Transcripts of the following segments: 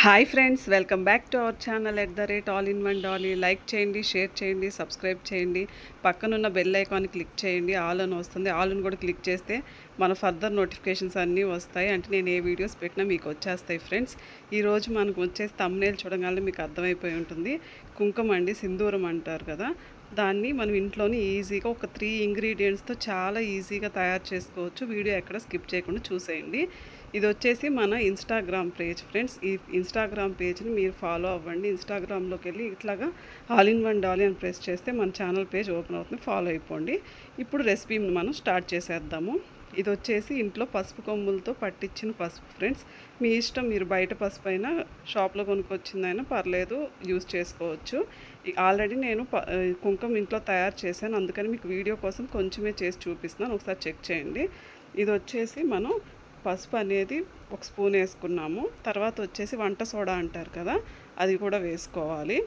Hi friends, welcome back to our channel all in one Dolly. Like చేయండి, share చేయండి, subscribe చేయండి. పక్కనున్న bell icon click చేయండి. All అని వస్తుంది. ఆల్ అని కూడా క్లిక్ చేస్తే మన ఫర్దర్ నోటిఫికేషన్స్ అన్నీ వస్తాయి. అంటే నేను ఏ వీడియోస్ పెట్టినా మీకు వచ్చేస్తాయి ఫ్రెండ్స్. ఈరోజు మనకు వచ్చేసి థంబ్నెయిల్ చూడగానే మీకు అర్థమైపోయి ఉంటుంది. కుంకుమ అండి, సింధూరం అంటారు కదా. దాన్ని మనం ఇంట్లోనే ఈజీగా ఒక 3 ఇంగ్రీడియంట్స్తో చాలా ఈజీగా తయారు చేసుకోవచ్చు. వీడియో ఎక్కడ స్కిప్ చేయకుండా చూసేయండి. ఇది వచ్చేసి మన ఇన్స్టాగ్రామ్ పేజ్ ఫ్రెండ్స్. ఈ ఇన్స్టాగ్రామ్ పేజ్ని మీరు ఫాలో అవ్వండి. ఇన్స్టాగ్రామ్లోకి వెళ్ళి ఇట్లాగా ఆల్ ఇన్ వన్ డాలీ అని ప్రెస్ చేస్తే మన ఛానల్ పేజ్ ఓపెన్ అవుతుంది. ఫాలో అయిపోండి. ఇప్పుడు రెసిపీని మనం స్టార్ట్ చేసేద్దాము. ఇది వచ్చేసి ఇంట్లో పసుపు కొమ్ములతో పట్టించిన పసుపు ఫ్రెండ్స్. మీ ఇష్టం, మీరు బయట పసుపు అయినా షాప్లో కొనుక్కొచ్చిందైనా పర్లేదు, యూజ్ చేసుకోవచ్చు. ఆల్రెడీ నేను కుంకుమ ఇంట్లో తయారు చేశాను, అందుకని మీకు వీడియో కోసం కొంచెమే చేసి చూపిస్తున్నాను. ఒకసారి చెక్ చేయండి. ఇది వచ్చేసి మనం పసుపు అనేది 1 స్పూన్ వేసుకున్నాము. తర్వాత వచ్చేసి వంట సోడా అంటారు కదా, అది కూడా వేసుకోవాలి.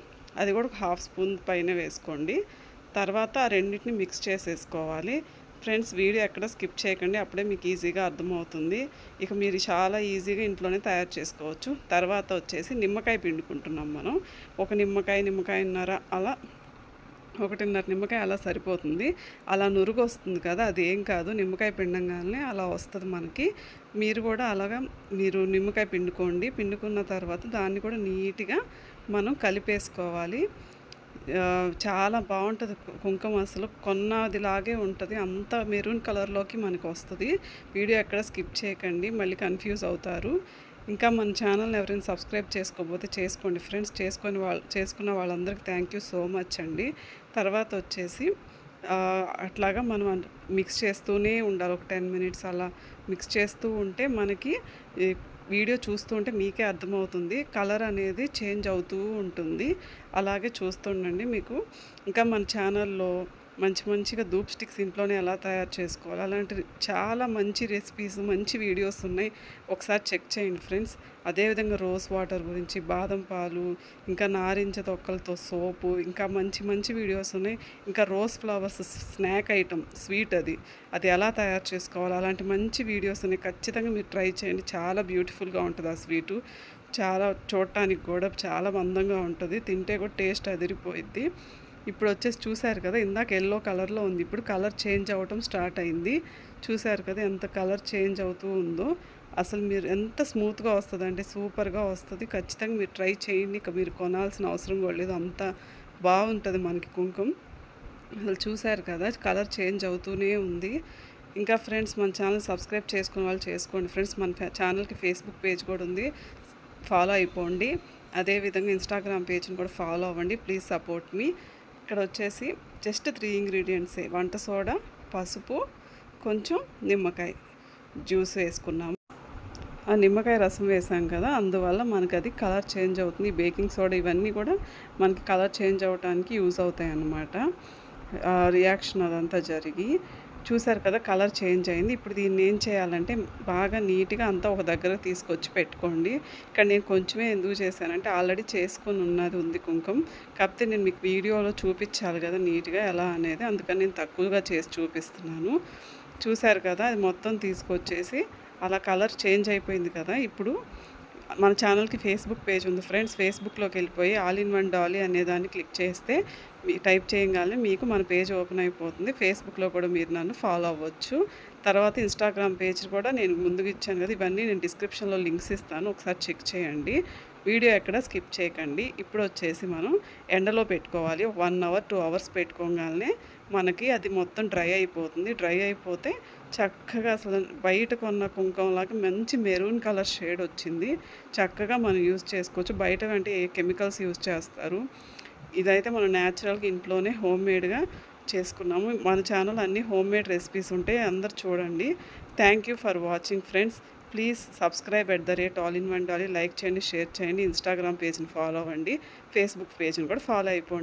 అది కూడా 1/2 స్పూన్ పైన వేసుకోండి. తర్వాత ఆ రెండింటిని మిక్స్ చేసేసుకోవాలి ఫ్రెండ్స్. వీడియో ఎక్కడ స్కిప్ చేయకండి, అప్పుడే మీకు ఈజీగా అర్థమవుతుంది. ఇక మీరు చాలా ఈజీగా ఇంట్లోనే తయారు చేసుకోవచ్చు. తర్వాత వచ్చేసి నిమ్మకాయ పిండుకుంటున్నాం మనం. ఒక నిమ్మకాయన్నర అలా, 1.5 నిమ్మకాయ అలా సరిపోతుంది. అలా నురుగు వస్తుంది కదా, అది ఏం కాదు, నిమ్మకాయ పిండంగానే అలా వస్తుంది మనకి. మీరు కూడా అలాగా నిమ్మకాయ పిండుకోండి. పిండుకున్న తర్వాత దాన్ని కూడా నీట్గా మనం కలిపేసుకోవాలి. చాలా బాగుంటుంది కుంకుమ, అసలు కొన్నదిలాగే ఉంటుంది. అంత మెరూన్ కలర్లోకి మనకు వస్తుంది. వీడియో ఎక్కడ స్కిప్ చేయకండి, మళ్ళీ కన్ఫ్యూజ్ అవుతారు. ఇంకా మన ఛానల్ని ఎవరైనా సబ్స్క్రైబ్ చేసుకోకపోతే చేసుకోండి ఫ్రెండ్స్. చేసుకున్న వాళ్ళందరికీ థ్యాంక్ యూ సో మచ్ అండి. తర్వాత వచ్చేసి అట్లాగా మనం మిక్స్ చేస్తూనే ఉండాలి. ఒక 10 మినిట్స్ అలా మిక్స్ చేస్తూ ఉంటే మనకి వీడియో చూస్తూ ఉంటే మీకే అర్థమవుతుంది, కలర్ అనేది చేంజ్ అవుతూ ఉంటుంది. అలాగే చూస్తుండండి. మీకు ఇంకా మన ఛానల్లో మంచిగా ధూప్ స్టిక్స్ ఇంట్లోనే ఎలా తయారు చేసుకోవాలి, అలాంటి చాలా మంచి రెసిపీస్, మంచి వీడియోస్ ఉన్నాయి. ఒకసారి చెక్ చేయండి ఫ్రెండ్స్. అదేవిధంగా రోజ్ వాటర్ గురించి, బాదం పాలు, ఇంకా నారింజ తొక్కలతో సోపు, ఇంకా మంచి వీడియోస్ ఉన్నాయి. ఇంకా rose flowers snack item, sweet అది ఎలా తయారు చేసుకోవాలి, అలాంటి మంచి వీడియోస్ ఉన్నాయి. ఖచ్చితంగా మీరు ట్రై చేయండి. చాలా బ్యూటిఫుల్గా ఉంటుంది ఆ స్వీటు. చాలా చూడటానికి కూడా చాలా అందంగా ఉంటుంది. తింటే కూడా టేస్ట్ అదిరిపోయిద్ది. ఇప్పుడు వచ్చేసి చూశారు కదా, ఇందాక ఎల్లో కలర్లో ఉంది, ఇప్పుడు కలర్ చేంజ్ అవ్వటం స్టార్ట్ అయింది. చూశారు కదా ఎంత కలర్ చేంజ్ అవుతూ ఉందో. అసలు మీరు ఎంత స్మూత్గా వస్తుంది అంటే సూపర్గా వస్తుంది. ఖచ్చితంగా మీరు ట్రై చేయండి. ఇక మీరు కొనాల్సిన అవసరం కూడా లేదు, అంత బాగుంటుంది మనకి కుంకుమ. అసలు చూశారు కదా, కలర్ చేంజ్ అవుతూనే ఉంది. ఇంకా ఫ్రెండ్స్, మన ఛానల్ సబ్స్క్రైబ్ చేసుకునే వాళ్ళు చేసుకోండి ఫ్రెండ్స్. మన ఛానల్కి ఫేస్బుక్ పేజ్ కూడా ఉంది, ఫాలో అయిపోండి. అదేవిధంగా ఇన్స్టాగ్రామ్ పేజ్ని కూడా ఫాలో అవ్వండి. ప్లీజ్ సపోర్ట్ మీ. ఇక్కడ వచ్చేసి జస్ట్ 3 ఇంగ్రీడియంట్సే, వంట సోడా, పసుపు, కొంచెం నిమ్మకాయ జ్యూస్ వేసుకున్నాము. ఆ నిమ్మకాయ రసం వేసాం కదా, అందువల్ల మనకి అది కలర్ చేంజ్ అవుతుంది. బేకింగ్ సోడా ఇవన్నీ కూడా మనకి కలర్ చేంజ్ అవ్వడానికి యూజ్ అవుతాయి అన్నమాట. రియాక్షన్ అదంతా జరిగి చూసారు కదా, కలర్ చేంజ్ అయింది. ఇప్పుడు దీన్ని ఏం చేయాలంటే బాగా నీట్గా అంతా ఒక దగ్గర తీసుకొచ్చి పెట్టుకోండి. ఇక్కడ నేను కొంచెమే ఎందుకు చేశానంటే ఆల్రెడీ చేసుకొని ఉన్నది ఉంది కుంకుమ, కాకపోతే నేను మీకు వీడియోలో చూపించాలి కదా నీట్గా ఎలా అనేది, అందుకని నేను తక్కువగా చేసి చూపిస్తున్నాను. చూసారు కదా, అది మొత్తం తీసుకొచ్చేసి అలా కలర్ చేంజ్ అయిపోయింది కదా. ఇప్పుడు మన ఛానల్కి ఫేస్బుక్ పేజ్ ఉంది ఫ్రెండ్స్. ఫేస్బుక్లోకి వెళ్ళిపోయి ఆల్ ఇన్ వన్ డాలీ అనే దాన్ని క్లిక్ చేస్తే టైప్ చేయగానే మీకు మన పేజ్ ఓపెన్ అయిపోతుంది. ఫేస్బుక్లో కూడా మీరు నన్ను ఫాలో అవ్వచ్చు. తర్వాత ఇన్స్టాగ్రామ్ పేజ్ కూడా నేను ముందుకు ఇచ్చాను కదా, ఇవన్నీ నేను డిస్క్రిప్షన్లో లింక్స్ ఇస్తాను, ఒకసారి చెక్ చేయండి. వీడియో ఎక్కడ స్కిప్ చేయకండి. ఇప్పుడు వచ్చేసి మనం ఎండలో పెట్టుకోవాలి. 1 అవర్ 2 అవర్స్ పెట్టుకోగానే మనకి అది మొత్తం డ్రై అయిపోతుంది. డ్రై అయిపోతే చక్కగా అసలు బయట కొన్న కుంకుమలాగా మంచి మెరూన్ కలర్ షేడ్ వచ్చింది. చక్కగా మనం యూజ్ చేసుకోవచ్చు. బయట అంటే ఏ కెమికల్స్ యూజ్ చేస్తారు, ఇదైతే మనం న్యాచురల్గా ఇంట్లోనే హోమ్మేడ్గా చేసుకున్నాము. మన ఛానల్ అన్ని హోమ్మేడ్ రెసిపీస్ ఉంటాయి, అందరు చూడండి. Thank you for watching friends. Please subscribe all in one Dolly. Like చేయండి, షేర్ చేయండి. ఇన్స్టాగ్రామ్ పేజ్ని ఫాలో అవ్వండి, ఫేస్బుక్ పేజ్ని కూడా ఫాలో అయిపోండి.